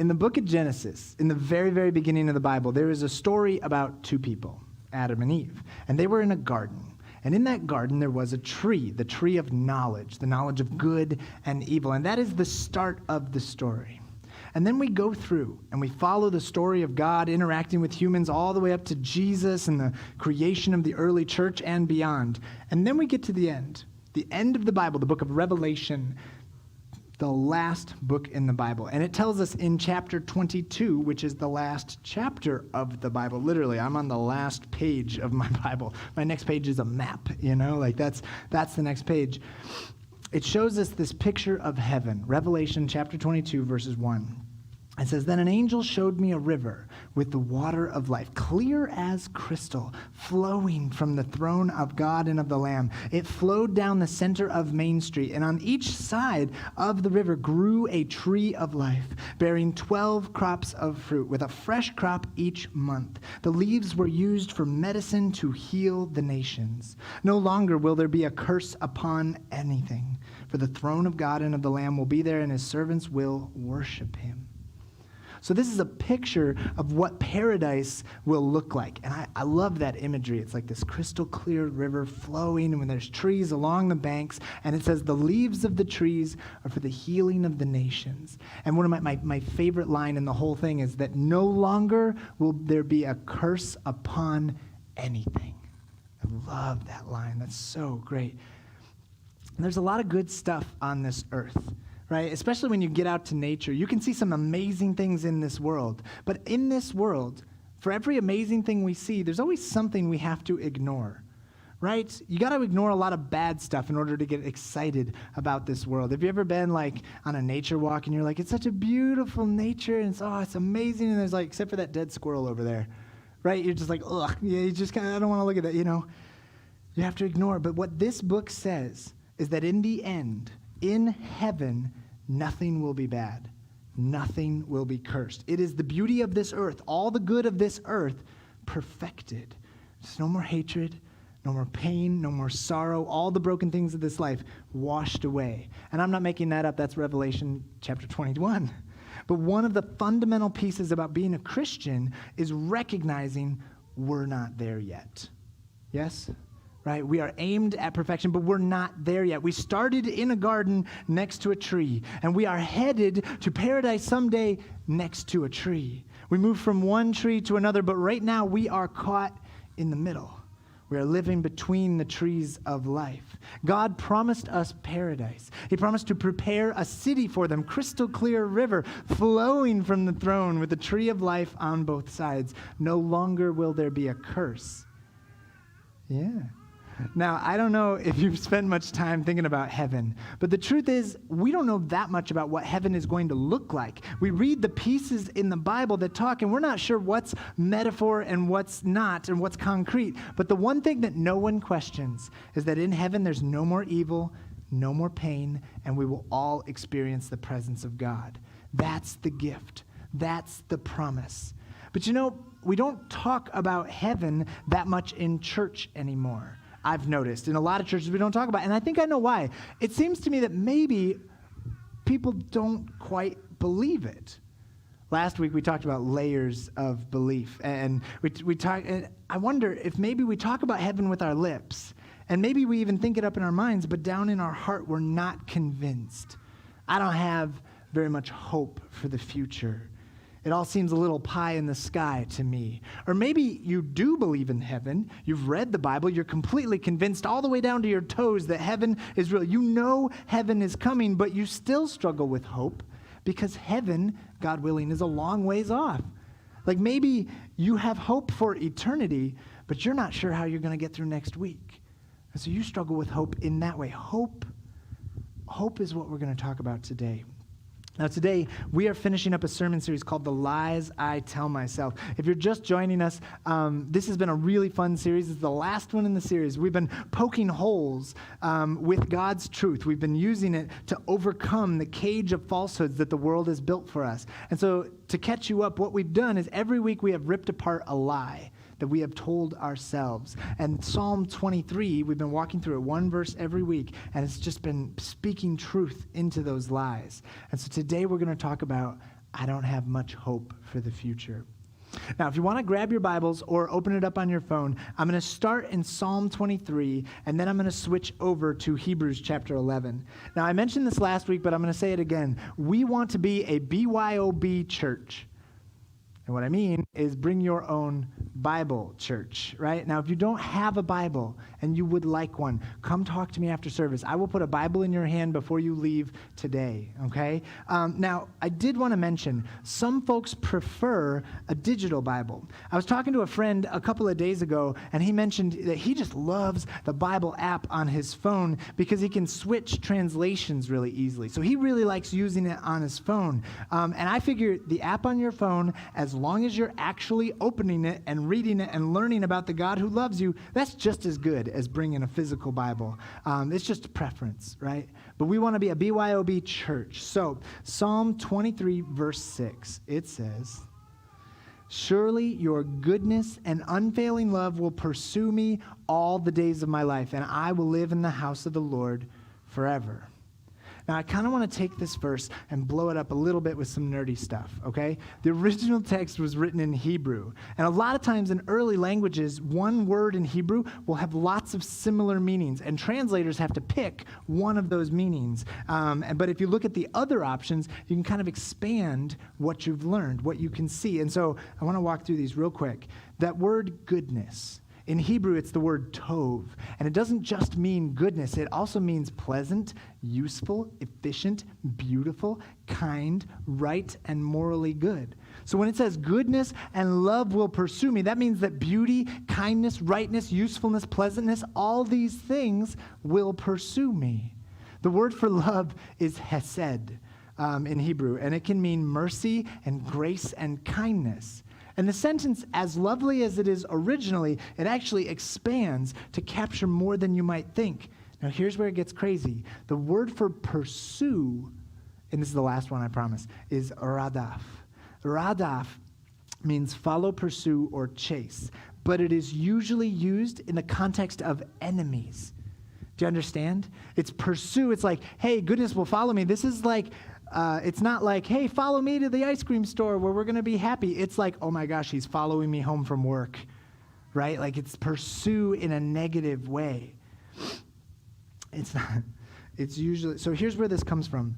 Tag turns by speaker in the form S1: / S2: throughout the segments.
S1: In the book of Genesis, in the very, very beginning of the Bible, there is a story about two people, Adam and Eve. And they were in a garden. And in that garden, there was a tree, the tree of knowledge, the knowledge of good and evil. And that is the start of the story. And then we go through and we follow the story of God interacting with humans all the way up to Jesus and the creation of the early church and beyond. And then we get to the end of the Bible, the book of Revelation, the last book in the Bible. And it tells us in chapter 22, which is the last chapter of the Bible. Literally, I'm on the last page of my Bible. My next page is a map, that's the next page. It shows us this picture of heaven. Revelation chapter 22, verses 1. It says, "Then an angel showed me a river with the water of life, clear as crystal, flowing from the throne of God and of the Lamb. It flowed down the center of Main Street, and on each side of the river grew a tree of life, bearing 12 crops of fruit, with a fresh crop each month. The leaves were used for medicine to heal the nations. No longer will there be a curse upon anything, for the throne of God and of the Lamb will be there, and his servants will worship him." So this is a picture of what paradise will look like. And I love that imagery. It's like this crystal clear river flowing, and when there's trees along the banks, and it says the leaves of the trees are for the healing of the nations. And one of my favorite line in the whole thing is that no longer will there be a curse upon anything. I love that line. That's so great. And there's a lot of good stuff on this earth. Right? Especially when you get out to nature, you can see some amazing things in this world. But in this world, for every amazing thing we see, there's always something we have to ignore. Right? You got to ignore a lot of bad stuff in order to get excited about this world. Have you ever been like on a nature walk and you're like, it's such a beautiful nature and it's amazing, and there's like, except for that dead squirrel over there. Right? You're just like, ugh, yeah, you just kind of, I don't want to look at that, You have to ignore it. But what this book says is that in the end, in heaven, nothing will be bad. Nothing will be cursed. It is the beauty of this earth, all the good of this earth, perfected. There's no more hatred, no more pain, no more sorrow, all the broken things of this life washed away. And I'm not making that up. That's Revelation chapter 21. But one of the fundamental pieces about being a Christian is recognizing we're not there yet. Yes? Right? We are aimed at perfection, but we're not there yet. We started in a garden next to a tree, and we are headed to paradise someday next to a tree. We move from one tree to another, but right now we are caught in the middle. We are living between the trees of life. God promised us paradise. He promised to prepare a city for them, crystal clear river flowing from the throne with the tree of life on both sides. No longer will there be a curse. Yeah. Now, I don't know if you've spent much time thinking about heaven, but the truth is we don't know that much about what heaven is going to look like. We read the pieces in the Bible that talk, and we're not sure what's metaphor and what's not and what's concrete. But the one thing that no one questions is that in heaven there's no more evil, no more pain, and we will all experience the presence of God. That's the gift. That's the promise. But we don't talk about heaven that much in church anymore. I've noticed in a lot of churches we don't talk about it, and I think I know why. It seems to me that maybe people don't quite believe it. Last week we talked about layers of belief, and we talked. And I wonder if maybe we talk about heaven with our lips, and maybe we even think it up in our minds, but down in our heart we're not convinced. I don't have very much hope for the future. It all seems a little pie in the sky to me. Or maybe you do believe in heaven. You've read the Bible. You're completely convinced all the way down to your toes that heaven is real. You know heaven is coming, but you still struggle with hope because heaven, God willing, is a long ways off. Like maybe you have hope for eternity, but you're not sure how you're going to get through next week. And so you struggle with hope in that way. Hope is what we're going to talk about today. Now today, we are finishing up a sermon series called The Lies I Tell Myself. If you're just joining us, this has been a really fun series. It's the last one in the series. We've been poking holes with God's truth. We've been using it to overcome the cage of falsehoods that the world has built for us. And so to catch you up, what we've done is every week we have ripped apart a lie that we have told ourselves. And Psalm 23, we've been walking through it one verse every week, and it's just been speaking truth into those lies. And so today we're going to talk about I don't have much hope for the future. Now, if you want to grab your Bibles or open it up on your phone, I'm going to start in Psalm 23, and then I'm going to switch over to Hebrews chapter 11. Now, I mentioned this last week, but I'm going to say it again. We want to be a BYOB church. And what I mean is bring your own Bible church, right? Now, if you don't have a Bible and you would like one, come talk to me after service. I will put a Bible in your hand before you leave today, okay? Now, I did want to mention, some folks prefer a digital Bible. I was talking to a friend a couple of days ago, and he mentioned that he just loves the Bible app on his phone because he can switch translations really easily. So he really likes using it on his phone. And I figure the app on your phone, as long as you're actually opening it and reading it and learning about the God who loves you, that's just as good as bringing a physical Bible. It's just a preference, right? But we want to be a BYOB church. So Psalm 23, verse 6, it says, "Surely your goodness and unfailing love will pursue me all the days of my life, and I will live in the house of the Lord forever." Now, I kind of want to take this verse and blow it up a little bit with some nerdy stuff, okay? The original text was written in Hebrew. And a lot of times in early languages, one word in Hebrew will have lots of similar meanings, and translators have to pick one of those meanings. But if you look at the other options, you can kind of expand what you've learned, what you can see. And so I want to walk through these real quick. That word goodness, in Hebrew, it's the word tov, and it doesn't just mean goodness. It also means pleasant, useful, efficient, beautiful, kind, right, and morally good. So when it says goodness and love will pursue me, that means that beauty, kindness, rightness, usefulness, pleasantness, all these things will pursue me. The word for love is hesed in Hebrew, and it can mean mercy and grace and kindness. And the sentence, as lovely as it is originally, it actually expands to capture more than you might think. Now, here's where it gets crazy. The word for pursue, and this is the last one, I promise, is radaf. Radaf means follow, pursue, or chase, but it is usually used in the context of enemies. Do you understand? It's pursue. It's like, hey, goodness will follow me. This is like... it's not like, hey, follow me to the ice cream store where we're going to be happy. It's like, oh my gosh, he's following me home from work, right? Like it's pursue in a negative way. It's not. It's usually, so here's where this comes from.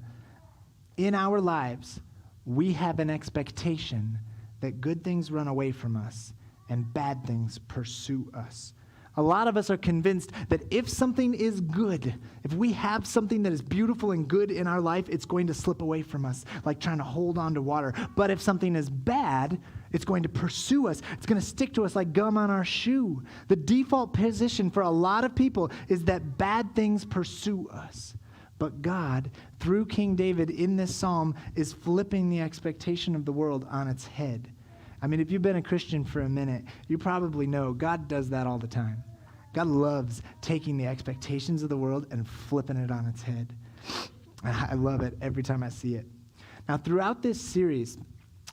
S1: In our lives, we have an expectation that good things run away from us and bad things pursue us. A lot of us are convinced that if something is good, if we have something that is beautiful and good in our life, it's going to slip away from us, like trying to hold on to water. But if something is bad, it's going to pursue us. It's going to stick to us like gum on our shoe. The default position for a lot of people is that bad things pursue us. But God, through King David in this psalm, is flipping the expectation of the world on its head. I mean, if you've been a Christian for a minute, you probably know God does that all the time. God loves taking the expectations of the world and flipping it on its head. I love it every time I see it. Now, throughout this series,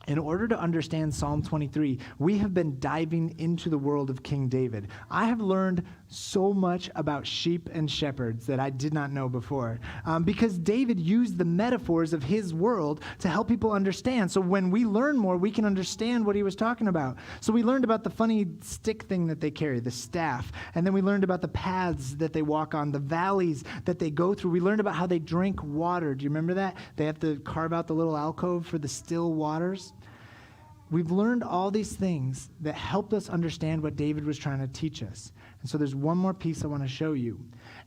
S1: in order to understand Psalm 23, we have been diving into the world of King David. I have learned so much about sheep and shepherds that I did not know before, because David used the metaphors of his world to help people understand. So when we learn more, we can understand what he was talking about. So we learned about the funny stick thing that they carry, the staff, and then we learned about the paths that they walk on, the valleys that they go through. We learned about how they drink water. Do you remember that? They have to carve out the little alcove for the still waters. We've learned all these things that helped us understand what David was trying to teach us. And so there's one more piece I want to show you.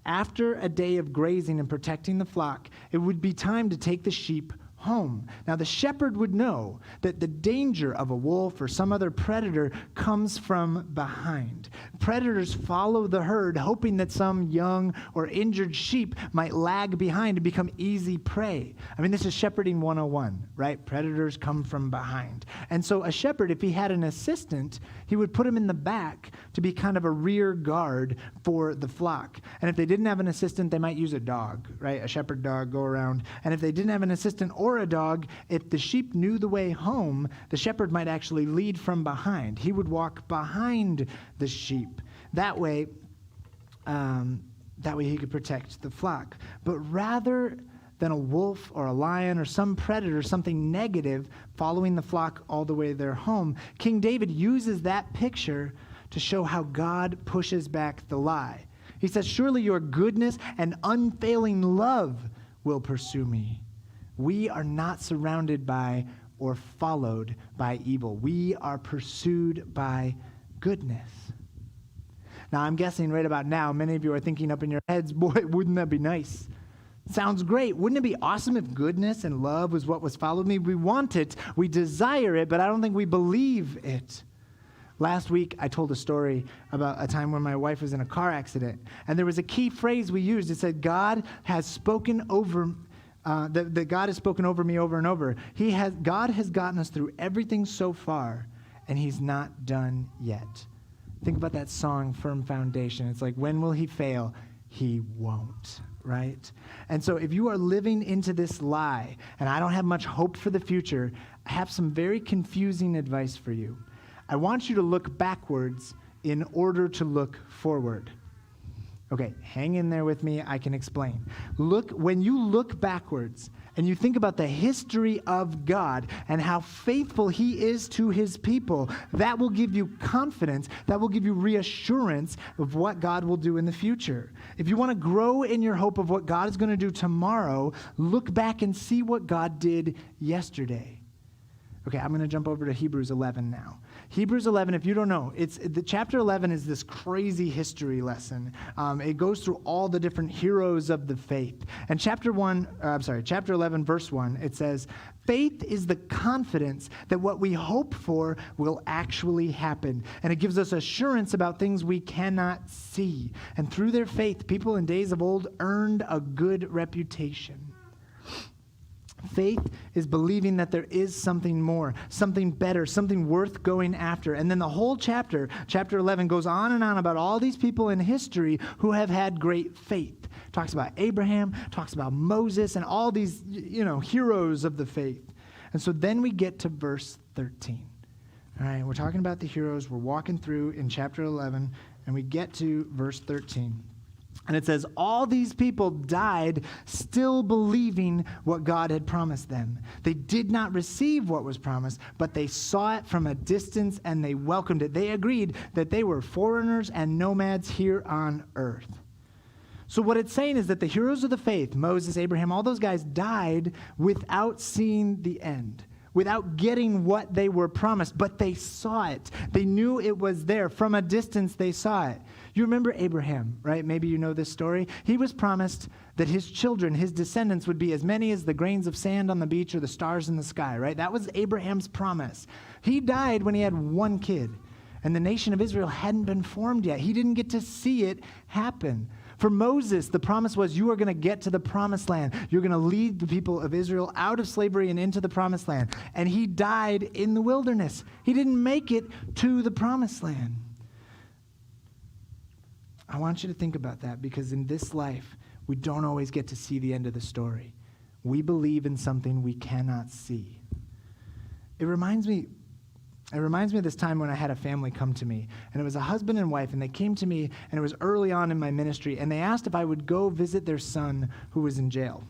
S1: After a day of grazing and protecting the flock, it would be time to take the sheep home. Now, the shepherd would know that the danger of a wolf or some other predator comes from behind. Predators follow the herd, hoping that some young or injured sheep might lag behind and become easy prey. I mean, this is shepherding 101, right? Predators come from behind. And so a shepherd, if he had an assistant, he would put him in the back to be kind of a rear guard for the flock. And if they didn't have an assistant, they might use a dog, right? A shepherd dog, go around. And if they didn't have an assistant or a dog, if the sheep knew the way home, the shepherd might actually lead from behind. He would walk behind the sheep. That way he could protect the flock. But rather than a wolf or a lion or some predator, something negative, following the flock all the way to their home. King David uses that picture to show how God pushes back the lie. He says, surely your goodness and unfailing love will pursue me. We are not surrounded by or followed by evil. We are pursued by goodness. Now, I'm guessing right about now, many of you are thinking up in your heads, boy, wouldn't that be nice? Sounds great. Wouldn't it be awesome if goodness and love was what was followed me? We want it, we desire it, but I don't think we believe it. Last week, I told a story about a time when my wife was in a car accident, and there was a key phrase we used. It said, God has spoken over that God has spoken over me over and over. God has gotten us through everything so far, and he's not done yet. Think about that song, Firm Foundation. It's like, when will he fail? He won't, right? And so if you are living into this lie, and I don't have much hope for the future, I have some very confusing advice for you. I want you to look backwards in order to look forward. Okay, hang in there with me. I can explain. When you look backwards and you think about the history of God and how faithful he is to his people, that will give you confidence. That will give you reassurance of what God will do in the future. If you want to grow in your hope of what God is going to do tomorrow, look back and see what God did yesterday. Okay, I'm going to jump over to Hebrews 11 now. Hebrews 11, if you don't know, chapter 11 is this crazy history lesson. It goes through all the different heroes of the faith. And chapter 11, verse 1, it says, faith is the confidence that what we hope for will actually happen. And it gives us assurance about things we cannot see. And through their faith, people in days of old earned a good reputation. Faith is believing that there is something more, something better, something worth going after. And then the whole chapter 11, goes on and on about all these people in history who have had great faith. Talks about Abraham, talks about Moses, and all these, heroes of the faith. And so then we get to verse 13. All right, we're talking about the heroes. We're walking through in chapter 11, and we get to verse 13. And it says, all these people died still believing what God had promised them. They did not receive what was promised, but they saw it from a distance and they welcomed it. They agreed that they were foreigners and nomads here on earth. So what it's saying is that the heroes of the faith, Moses, Abraham, all those guys died without seeing the end, without getting what they were promised, but they saw it. They knew it was there. From a distance, they saw it. You remember Abraham, right? Maybe you know this story. He was promised that his children, his descendants, would be as many as the grains of sand on the beach or the stars in the sky, right? That was Abraham's promise. He died when he had one kid, and the nation of Israel hadn't been formed yet. He didn't get to see it happen. For Moses, the promise was, you are going to get to the promised land. You're going to lead the people of Israel out of slavery and into the promised land. And he died in the wilderness. He didn't make it to the promised land. I want you to think about that, because in this life, we don't always get to see the end of the story. We believe in something we cannot see. It reminds me of this time when I had a family come to me, and it was a husband and wife, and they came to me, and it was early on in my ministry, and they asked if I would go visit their son who was in jail.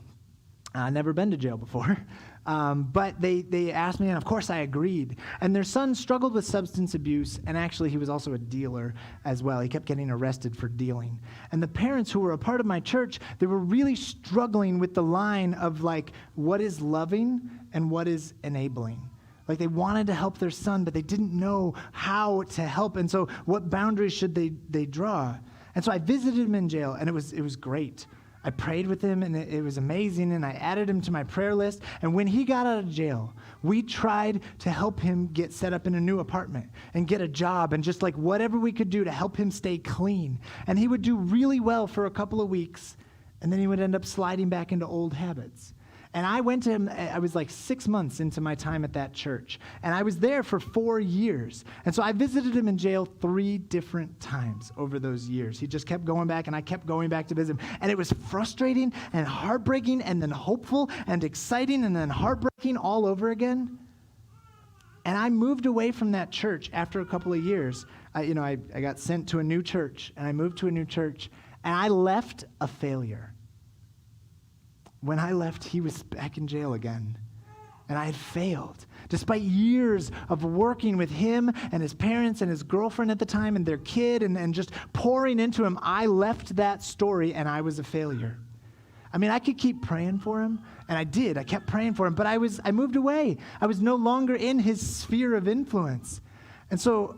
S1: I'd never been to jail before, but they asked me, and of course I agreed. And their son struggled with substance abuse, and actually he was also a dealer as well. He kept getting arrested for dealing. And the parents who were a part of my church, they were really struggling with the line of like, what is loving and what is enabling? Like they wanted to help their son, but they didn't know how to help. And so what boundaries should they draw? And so I visited him in jail, and it was great. I prayed with him, and it was amazing, and I added him to my prayer list. And when he got out of jail, we tried to help him get set up in a new apartment and get a job and just like whatever we could do to help him stay clean. And he would do really well for a couple of weeks, and then he would end up sliding back into old habits. And I went to him, I was like 6 months into my time at that church. And I was there for 4 years. And so I visited him in jail 3 different times over those years. He just kept going back, and I kept going back to visit him. And it was frustrating and heartbreaking and then hopeful and exciting and then heartbreaking all over again. And I moved away from that church after a couple of years. I got sent to a new church, and I moved to a new church, and I left a failure. when I left, he was back in jail again. And I had failed. Despite years of working with him and his parents and his girlfriend at the time and their kid and just pouring into him, I left that story and I was a failure. I mean, I could keep praying for him, and I did. I kept praying for him, but I moved away. I was no longer in his sphere of influence. And so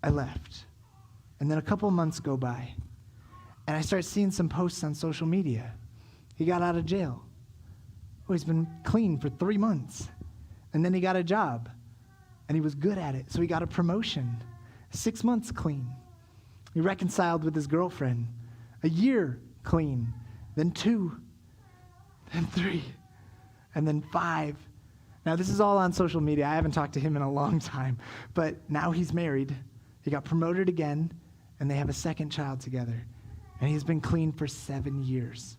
S1: I left. And then a couple of months go by, and I start seeing some posts on social media. He got out of jail. Oh, he's been clean for 3 months. And then he got a job, and he was good at it, so he got a promotion. 6 months clean. He reconciled with his girlfriend. A year clean. Then 2, then 3, and then 5. Now, this is all on social media. I haven't talked to him in a long time, but now he's married. He got promoted again, and they have a second child together, and he's been clean for 7 years.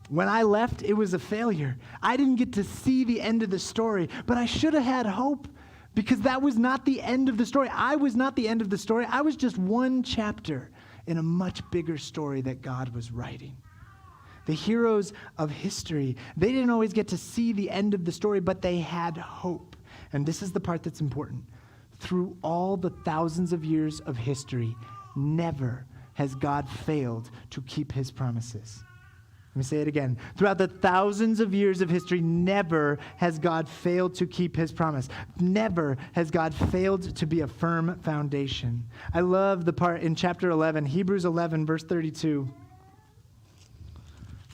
S1: When I left, it was a failure. I didn't get to see the end of the story, but I should have had hope, because that was not the end of the story. I was not the end of the story. I was just one chapter in a much bigger story that God was writing. The heroes of history, they didn't always get to see the end of the story, but they had hope. And this is the part that's important. Through all the thousands of years of history, never has God failed to keep his promises. Let me say it again. Throughout the thousands of years of history, never has God failed to keep his promise. Never has God failed to be a firm foundation. I love the part in chapter 11, Hebrews 11, verse 32.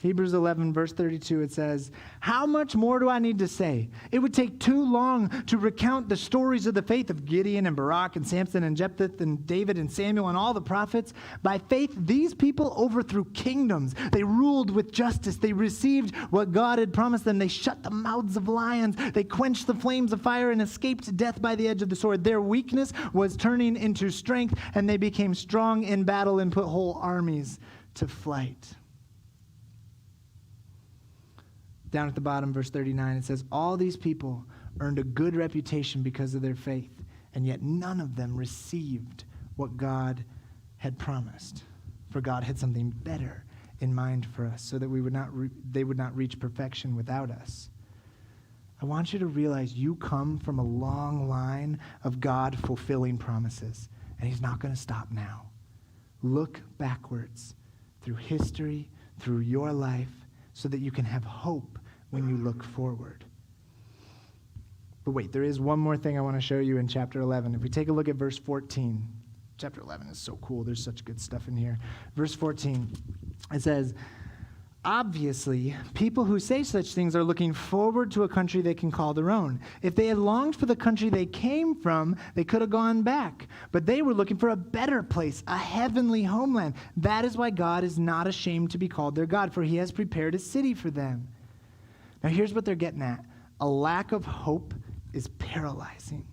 S1: Hebrews 11, verse 32, it says, "How much more do I need to say? It would take too long to recount the stories of the faith of Gideon and Barak and Samson and Jephthah and David and Samuel and all the prophets. By faith, these people overthrew kingdoms. They ruled with justice. They received what God had promised them. They shut the mouths of lions. They quenched the flames of fire and escaped death by the edge of the sword. Their weakness was turning into strength, and they became strong in battle and put whole armies to flight." Down at the bottom, verse 39, it says, "All these people earned a good reputation because of their faith, and yet none of them received what God had promised. For God had something better in mind for us, so that they would not reach perfection without us." I want you to realize you come from a long line of God fulfilling promises, and he's not going to stop now. Look backwards through history, through your life, so that you can have hope when you look forward. But wait, there is one more thing I want to show you in chapter 11. If we take a look at verse 14, chapter 11 is so cool. There's such good stuff in here. Verse 14, it says, "Obviously, people who say such things are looking forward to a country they can call their own. If they had longed for the country they came from, they could have gone back. But they were looking for a better place, a heavenly homeland. That is why God is not ashamed to be called their God, for he has prepared a city for them." Now here's what they're getting at. A lack of hope is paralyzing.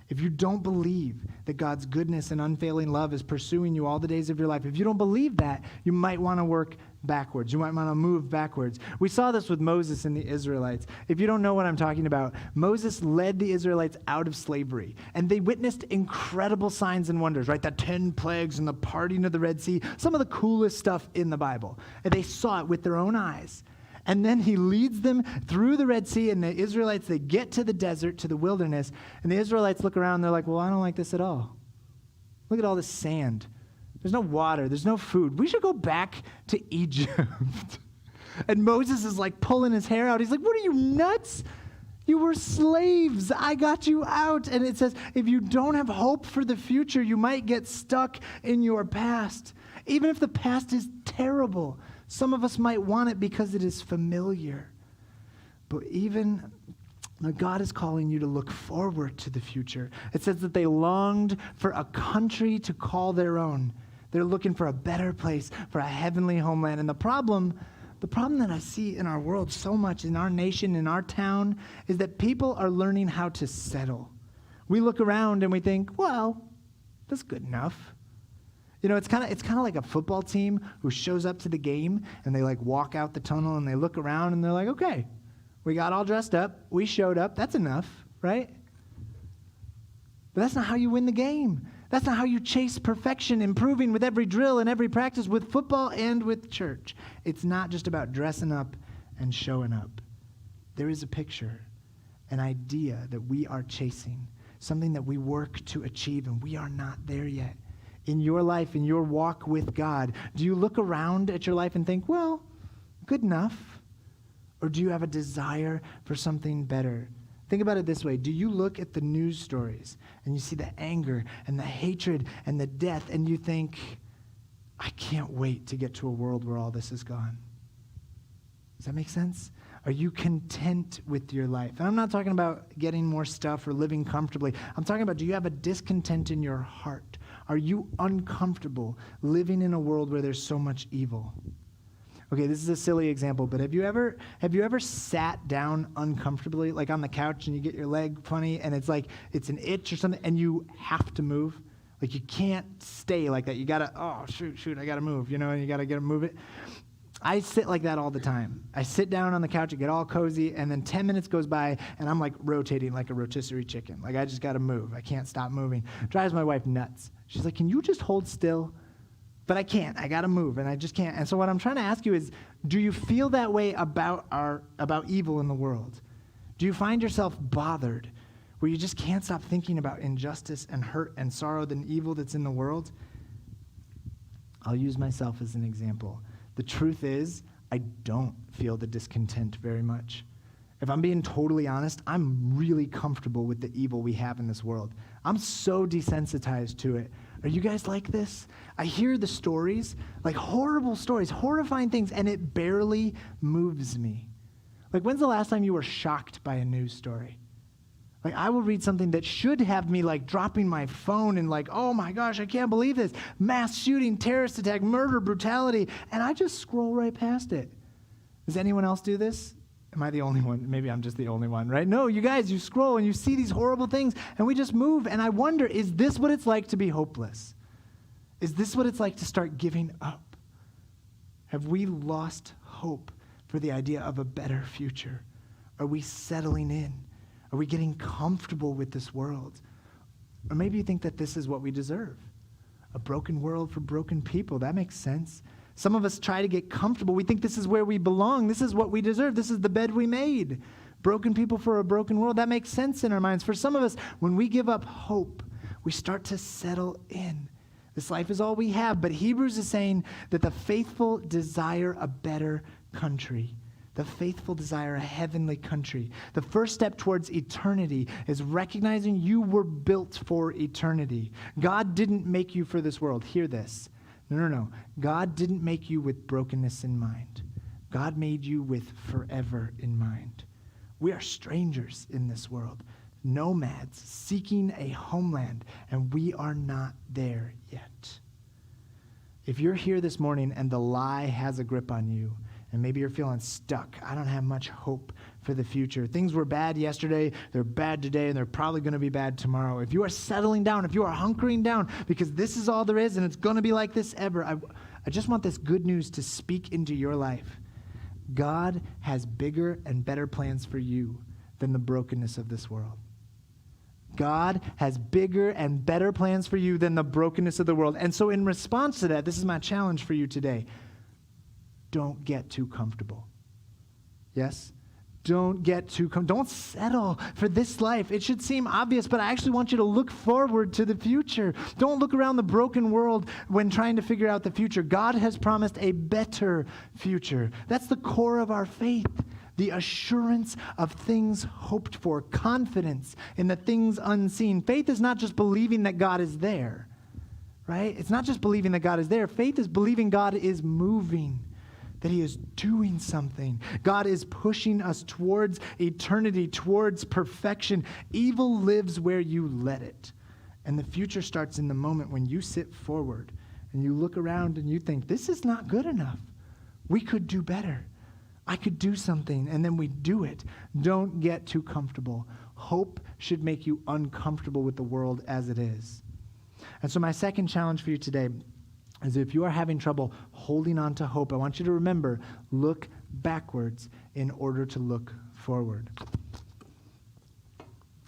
S1: If you don't believe that God's goodness and unfailing love is pursuing you all the days of your life, if you don't believe that, you might want to work backwards. You might want to move backwards. We saw this with Moses and the Israelites. If you don't know what I'm talking about, Moses led the Israelites out of slavery, and they witnessed incredible signs and wonders, right? The 10 plagues and the parting of the Red Sea, some of the coolest stuff in the Bible. And they saw it with their own eyes. And then he leads them through the Red Sea, and the Israelites, they get to the desert, to the wilderness, and the Israelites look around, and they're like, well, I don't like this at all. Look at all this sand. There's no water. There's no food. We should go back to Egypt. And Moses is like pulling his hair out. He's like, what are you, nuts? You were slaves. I got you out. And it says, if you don't have hope for the future, you might get stuck in your past. Even if the past is terrible, some of us might want it because it is familiar. But even God is calling you to look forward to the future. It says that they longed for a country to call their own. They're looking for a better place, for a heavenly homeland. And the problem that I see in our world so much, in our nation, in our town, is that people are learning how to settle. We look around and we think, well, that's good enough. You know, it's kind of like a football team who shows up to the game and they like walk out the tunnel and they look around and they're like, okay, we got all dressed up, we showed up, that's enough, right? But that's not how you win the game. That's not how you chase perfection, improving with every drill and every practice, with football and with church. It's not just about dressing up and showing up. There is a picture, an idea that we are chasing, something that we work to achieve, and we are not there yet. In your life, in your walk with God, do you look around at your life and think, well, good enough? Or do you have a desire for something better? Think about it this way. Do you look at the news stories and you see the anger and the hatred and the death and you think, I can't wait to get to a world where all this is gone? Does that make sense? Are you content with your life? And I'm not talking about getting more stuff or living comfortably. I'm talking about, do you have a discontent in your heart? Are you uncomfortable living in a world where there's so much evil? Okay, this is a silly example, but have you ever sat down uncomfortably, like on the couch, and you get your leg funny, and it's like it's an itch or something, and you have to move? Like you can't stay like that. You gotta, oh shoot, I gotta move, and you gotta move it. I sit like that all the time. I sit down on the couch and get all cozy, and then 10 minutes goes by, and I'm like rotating like a rotisserie chicken. Like I just gotta move. I can't stop moving. Drives my wife nuts. She's like, can you just hold still? But I can't. I got to move, and I just can't. And so what I'm trying to ask you is, do you feel that way about evil in the world? Do you find yourself bothered where you just can't stop thinking about injustice and hurt and sorrow and evil that's in the world? I'll use myself as an example. The truth is, I don't feel the discontent very much. If I'm being totally honest, I'm really comfortable with the evil we have in this world. I'm so desensitized to it. Are you guys like this? I hear the stories, like horrible stories, horrifying things, and it barely moves me. Like, when's the last time you were shocked by a news story? Like, I will read something that should have me, like, dropping my phone and, like, oh my gosh, I can't believe this. Mass shooting, terrorist attack, murder, brutality, and I just scroll right past it. Does anyone else do this? Am I the only one? Maybe I'm just the only one, right? No, you guys, you scroll and you see these horrible things, and we just move. And I wonder, is this what it's like to be hopeless? Is this what it's like to start giving up? Have we lost hope for the idea of a better future? Are we settling in? Are we getting comfortable with this world? Or maybe you think that this is what we deserve. A broken world for broken people. That makes sense. Some of us try to get comfortable. We think this is where we belong. This is what we deserve. This is the bed we made. Broken people for a broken world. That makes sense in our minds. For some of us, when we give up hope, we start to settle in. This life is all we have. But Hebrews is saying that the faithful desire a better country. The faithful desire a heavenly country. The first step towards eternity is recognizing you were built for eternity. God didn't make you for this world. Hear this. No. God didn't make you with brokenness in mind. God made you with forever in mind. We are strangers in this world, nomads seeking a homeland, and we are not there yet. If you're here this morning and the lie has a grip on you, and maybe you're feeling stuck, I don't have much hope for the future. Things were bad yesterday, they're bad today, and they're probably going to be bad tomorrow. If you are settling down, if you are hunkering down because this is all there is and it's going to be like this ever, I just want this good news to speak into your life. God has bigger and better plans for you than the brokenness of this world. God has bigger and better plans for you than the brokenness of the world. And so in response to that, this is my challenge for you today. Don't get too comfortable. Yes? Don't settle for this life. It should seem obvious, but I actually want you to look forward to the future. Don't look around the broken world when trying to figure out the future. God has promised a better future. That's the core of our faith. The assurance of things hoped for, confidence in the things unseen. Faith is not just believing that God is there, right? It's not just believing that God is there. Faith is believing God is moving, that he is doing something. God is pushing us towards eternity, towards perfection. Evil lives where you let it. And the future starts in the moment when you sit forward and you look around and you think, this is not good enough. We could do better. I could do something, and then we do it. Don't get too comfortable. Hope should make you uncomfortable with the world as it is. And so my second challenge for you today is if you are having trouble holding on to hope, I want you to remember, look backwards in order to look forward.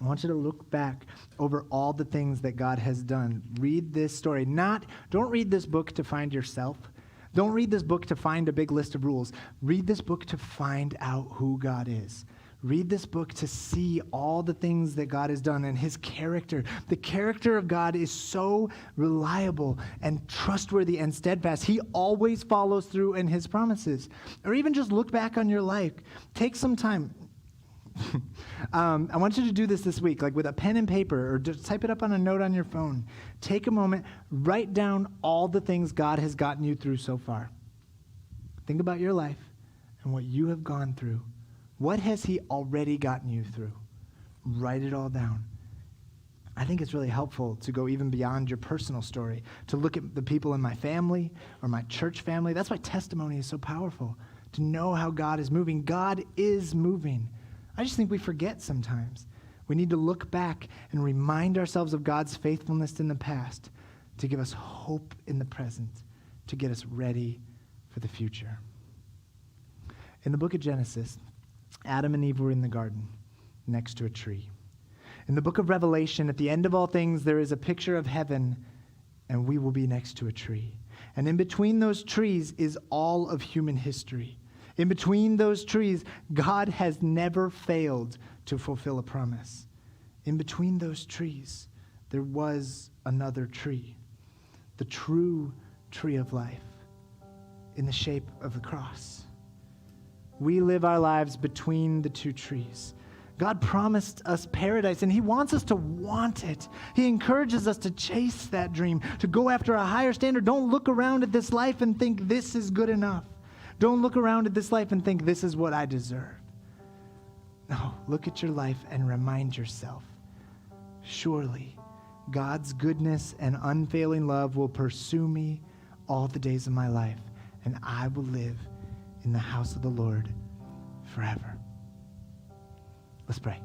S1: I want you to look back over all the things that God has done. Read this story. Don't read this book to find yourself. Don't read this book to find a big list of rules. Read this book to find out who God is. Read this book to see all the things that God has done and his character. The character of God is so reliable and trustworthy and steadfast. He always follows through in his promises. Or even just look back on your life. Take some time. I want you to do this week, like with a pen and paper, or just type it up on a note on your phone. Take a moment, write down all the things God has gotten you through so far. Think about your life and what you have gone through. What has he already gotten you through? Write it all down. I think it's really helpful to go even beyond your personal story, to look at the people in my family or my church family. That's why testimony is so powerful, to know how God is moving. God is moving. I just think we forget sometimes. We need to look back and remind ourselves of God's faithfulness in the past to give us hope in the present, to get us ready for the future. In the book of Genesis, Adam and Eve were in the garden next to a tree. In the book of Revelation, at the end of all things, there is a picture of heaven, and we will be next to a tree. And in between those trees is all of human history. In between those trees, God has never failed to fulfill a promise. In between those trees, there was another tree, the true tree of life, in the shape of the cross. We live our lives between the two trees. God promised us paradise, and he wants us to want it. He encourages us to chase that dream, to go after a higher standard. Don't look around at this life and think this is good enough. Don't look around at this life and think this is what I deserve. No, look at your life and remind yourself, surely God's goodness and unfailing love will pursue me all the days of my life, and I will live in the house of the Lord forever. Let's pray.